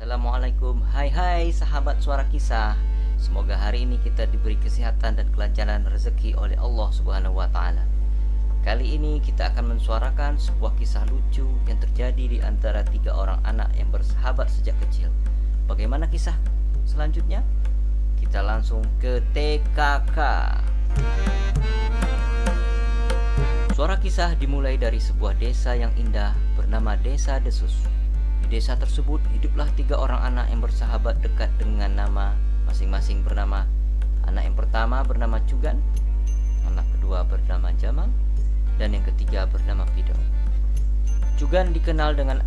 Assalamualaikum. Hai sahabat Suara Kisah. Semoga hari ini kita diberi kesehatan dan kelancaran rezeki oleh Allah Subhanahu wa taala. Kali ini kita akan mensuarakan sebuah kisah lucu yang terjadi di antara 3 orang anak yang bersahabat sejak kecil. Bagaimana kisah selanjutnya? Kita langsung ke TKK. Suara kisah dimulai dari sebuah desa yang indah bernama Desa Desus. Di desa tersebut hiduplah 3 orang anak yang bersahabat dekat dengan nama masing-masing bernama. Anak yang pertama bernama Cugan, anak kedua bernama Jamal, dan yang ketiga bernama Pido. Cugan dikenal dengan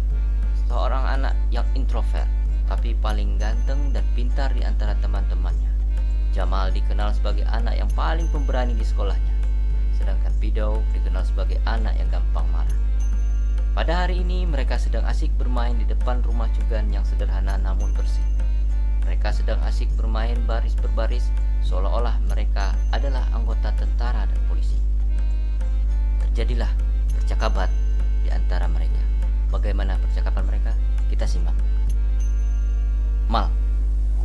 seorang anak yang introvert, tapi paling ganteng dan pintar di antara teman-temannya. Jamal dikenal sebagai anak yang paling pemberani di sekolahnya, sedangkan Pido dikenal sebagai anak yang gampang marah. Pada hari ini mereka sedang asik bermain di depan rumah Cugan yang sederhana namun bersih. Mereka sedang asik bermain baris berbaris seolah-olah mereka adalah anggota tentara dan polisi. Terjadilah percakapan di antara mereka. Bagaimana percakapan mereka? Kita simak. Mal,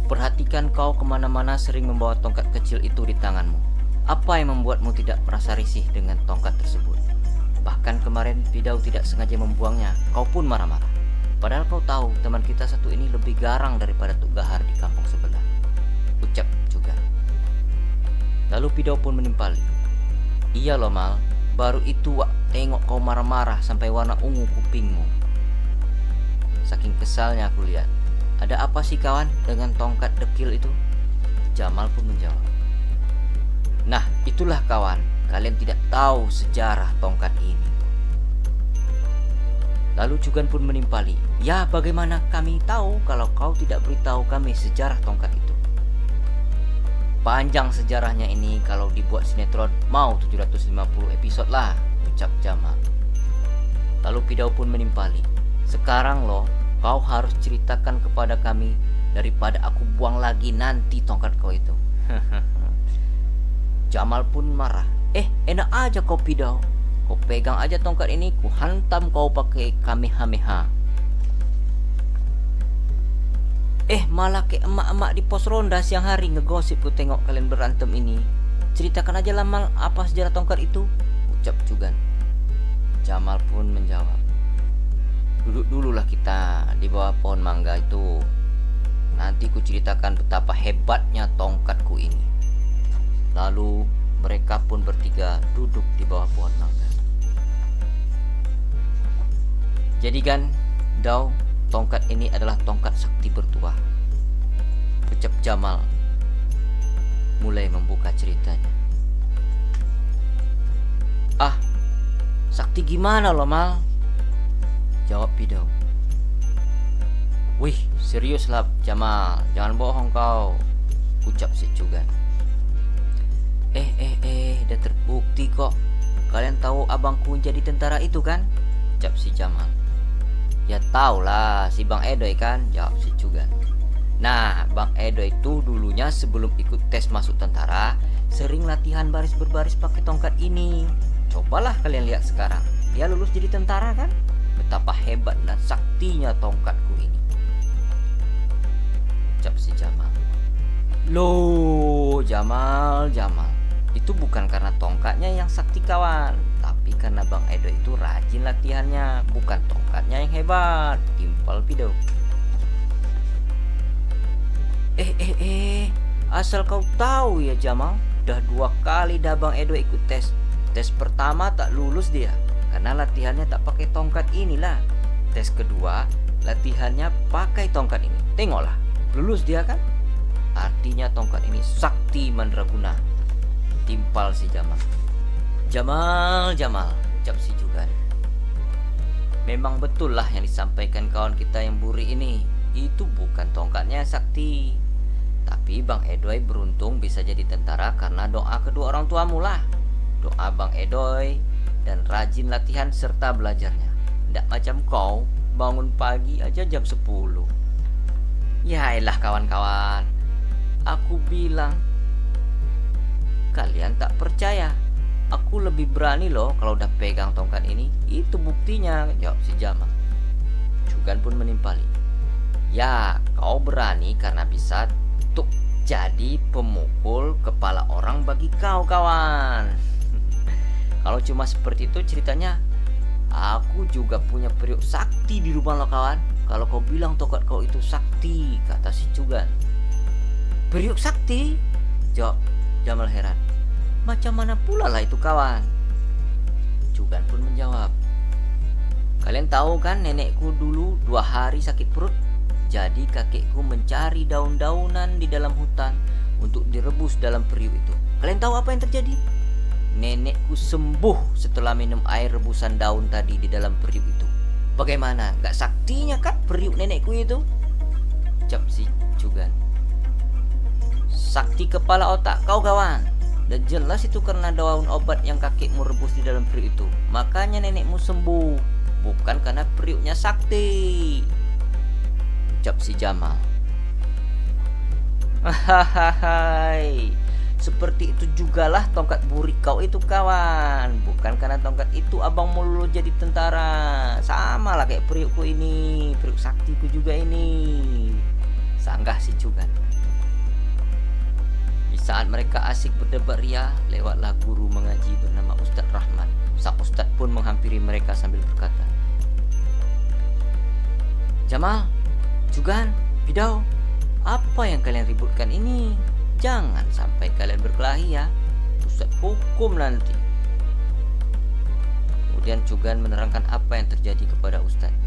kuperhatikan kau kemana-mana sering membawa tongkat kecil itu di tanganmu. Apa yang membuatmu tidak merasa risih dengan tongkat tersebut? Bahkan kemarin Pidau tidak sengaja membuangnya, kau pun marah-marah. Padahal kau tahu teman kita satu ini lebih garang daripada Tuk Gahar di kampung sebelah, ucap Cugan. Lalu Pidau pun menimpali. Iya loh Mal, baru itu wak tengok kau marah-marah sampai warna ungu kupingmu. Saking kesalnya aku lihat. Ada apa sih kawan dengan tongkat dekil itu? Jamal pun menjawab. Nah itulah kawan, kalian tidak tahu sejarah tongkat ini. Lalu Cugan pun menimpali. Ya bagaimana kami tahu kalau kau tidak beritahu kami sejarah tongkat itu? Panjang sejarahnya ini, kalau dibuat sinetron mau 750 episode lah, ucap Jamal. Lalu Pidau pun menimpali. Sekarang loh, kau harus ceritakan kepada kami daripada aku buang lagi nanti tongkat kau itu. Jamal pun marah. Enak aja kau Pidau. Kau pegang aja tongkat ini, ku hantam kau pakai kamehameha. Malah kayak emak-emak di pos ronda siang hari ngegosip ku tengok kalian berantem ini. Ceritakan aja lah Mal, apa sejarah tongkat itu, ucap Cugan. Jamal pun menjawab. Duduk dululah kita di bawah pohon mangga itu. Nanti ku ceritakan betapa hebatnya tongkatku ini. Lalu mereka pun bertiga duduk di bawah pohon mangga. Jadi kan, Dau, tongkat ini adalah tongkat sakti bertuah, ucap Jamal mulai membuka ceritanya. Sakti gimana loh Mal? Jawab Pidau. Wih, serius lah Jamal, jangan bohong kau, ucap si Cugan. Udah terbukti kok. Kalian tahu abangku jadi tentara itu kan? Ucap si Jamal. Ya taulah, si Bang Edoy kan, jawab si Cugan. Nah, Bang Edoy itu dulunya sebelum ikut tes masuk tentara, sering latihan baris berbaris pakai tongkat ini. Cobalah kalian lihat sekarang, dia lulus jadi tentara kan? Betapa hebat dan saktinya tongkatku ini, ucap si Jamal. Loh, Jamal, itu bukan karena tongkatnya yang sakti kawan, tapi karena Bang Edo itu rajin latihannya, bukan tongkatnya yang hebat, timpal Pidau. Asal kau tahu ya Jamal, udah 2 kali dah Bang Edo ikut tes. Tes pertama tak lulus dia, karena latihannya tak pakai tongkat inilah. Tes kedua, latihannya pakai tongkat ini. Tengoklah, lulus dia kan? Artinya tongkat ini sakti mandraguna, timpal si Jamal. Jamal, ucap si Cugan. Memang betul lah yang disampaikan kawan kita yang buri ini. Itu bukan tongkatnya sakti, tapi Bang Edoy beruntung bisa jadi tentara karena doa kedua orang tuamu lah. Doa Bang Edoy dan rajin latihan serta belajarnya. Tidak macam kau, bangun pagi aja jam 10. Ya elah kawan-kawan, aku bilang kalian tak percaya. Aku lebih berani loh kalau udah pegang tongkat ini. Itu bukti saktinya, jawab si Jamal. Jugan pun menimpali. Ya, kau berani karena bisa tuk jadi pemukul kepala orang bagi kau, kawan. Kalau cuma seperti itu ceritanya, aku juga punya periuk sakti di rumah lo, kawan. Kalau kau bilang tongkat kau itu sakti, kata si Jugan. Periuk sakti? Jawab Jamal heran. Macam mana pula lah itu, kawan? Jugan pun menjawab. Kalian tahu kan nenekku dulu 2 hari sakit perut. Jadi kakekku mencari daun-daunan di dalam hutan untuk direbus dalam periuk itu. Kalian tahu apa yang terjadi? Nenekku sembuh setelah minum air rebusan daun tadi di dalam periuk itu. Bagaimana? Gak saktinya kan periuk nenekku itu? Ucap si Jugan. Sakti kepala otak kau, kawan. Dan jelas itu karena daun obat yang kakekmu rebus di dalam periuk itu. Makanya nenekmu sembuh, bukan karena periuknya sakti, ucap si Jamal. Hahaha, seperti itu jugalah tongkat burik kau itu, kawan. Bukan karena tongkat itu abang mulu jadi tentara. Sama lah kayak periukku ini, periuk saktiku juga ini, sanggah si Jugan. Di saat mereka asik berdebat ria, lewatlah guru mengaji bernama Ustadz Rahman. Sang Ustadz pun menghampiri mereka sambil berkata, Jamal, Jugan, Bidau, apa yang kalian ributkan ini? Jangan sampai kalian berkelahi ya, Ustadz hukum nanti. Kemudian Jugan menerangkan apa yang terjadi kepada Ustadz.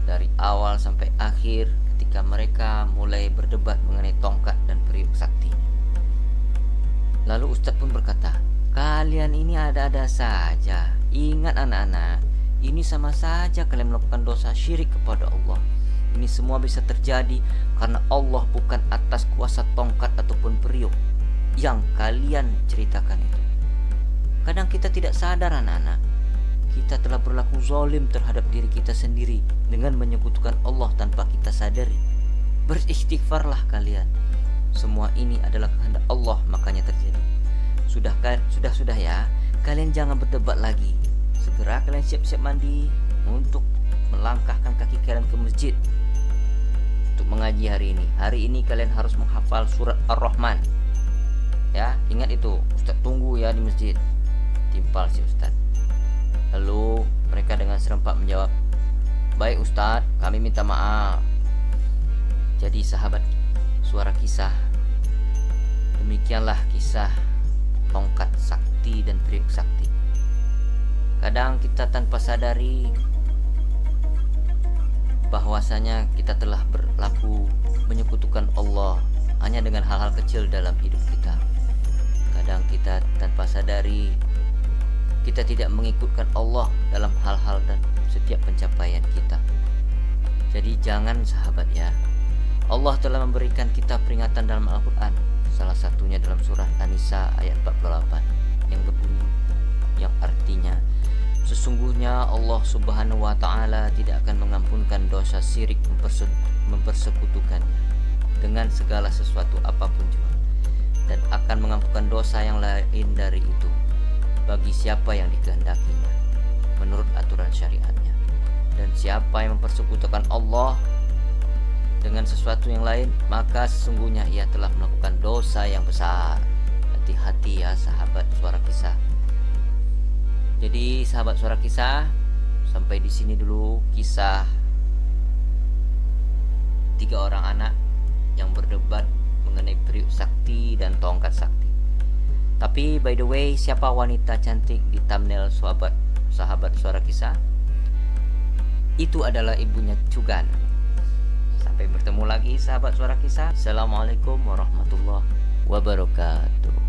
Dari awal sampai akhir ketika mereka mulai berdebat mengenai tongkat dan periuk sakti. Lalu Ustadz pun berkata, kalian ini ada-ada saja. Ingat anak-anak, ini sama saja kalian melakukan dosa syirik kepada Allah. Ini semua bisa terjadi karena Allah bukan atas kuasa tongkat ataupun periuk yang kalian ceritakan itu. Kadang kita tidak sadar anak-anak, kita telah berlaku zalim terhadap diri kita sendiri dengan menyekutukan Allah tanpa kita sadari. Beristighfarlah kalian. Semua ini adalah kehendak Allah, makanya terjadi. Sudah ya, kalian jangan berdebat lagi. Segera kalian siap-siap mandi untuk melangkahkan kaki kalian ke masjid untuk mengaji hari ini. Hari ini kalian harus menghafal surat Ar-Rahman. Ya, ingat itu. Ustaz tunggu ya di masjid. Timpal si Ustaz. Lalu mereka dengan serempak menjawab, baik Ustaz, kami minta maaf. Jadi sahabat Suara Kisah, demikianlah kisah tongkat sakti dan periuk sakti. Kadang kita tanpa sadari bahwasanya kita telah berlaku menyekutukan Allah hanya dengan hal-hal kecil dalam hidup kita. Kadang kita tanpa sadari kita tidak mengikutkan Allah dalam hal-hal dan setiap pencapaian kita. Jadi jangan sahabat ya. Allah telah memberikan kita peringatan dalam Al-Quran. Salah satunya dalam surah An-Nisa ayat 48 yang berbunyi, yang artinya, sesungguhnya Allah Subhanahu wa Ta'ala tidak akan mengampunkan dosa syirik mempersekutukannya dengan segala sesuatu apapun juga, dan akan mengampunkan dosa yang lain dari itu bagi siapa yang dikehendakinya menurut aturan syariatnya. Dan siapa yang mempersekutukan Allah dengan sesuatu yang lain, maka sesungguhnya ia telah melakukan dosa yang besar. Hati-hati ya sahabat Suara Kisah. Jadi sahabat Suara Kisah, sampai di sini dulu kisah 3 orang anak yang berdebat mengenai periuk sakti dan tongkat sakti. Tapi by the way, siapa wanita cantik di thumbnail sahabat Suara Kisah? Itu adalah ibunya Jugan. Sampai bertemu lagi sahabat Suara Kisah. Assalamualaikum warahmatullahi wabarakatuh.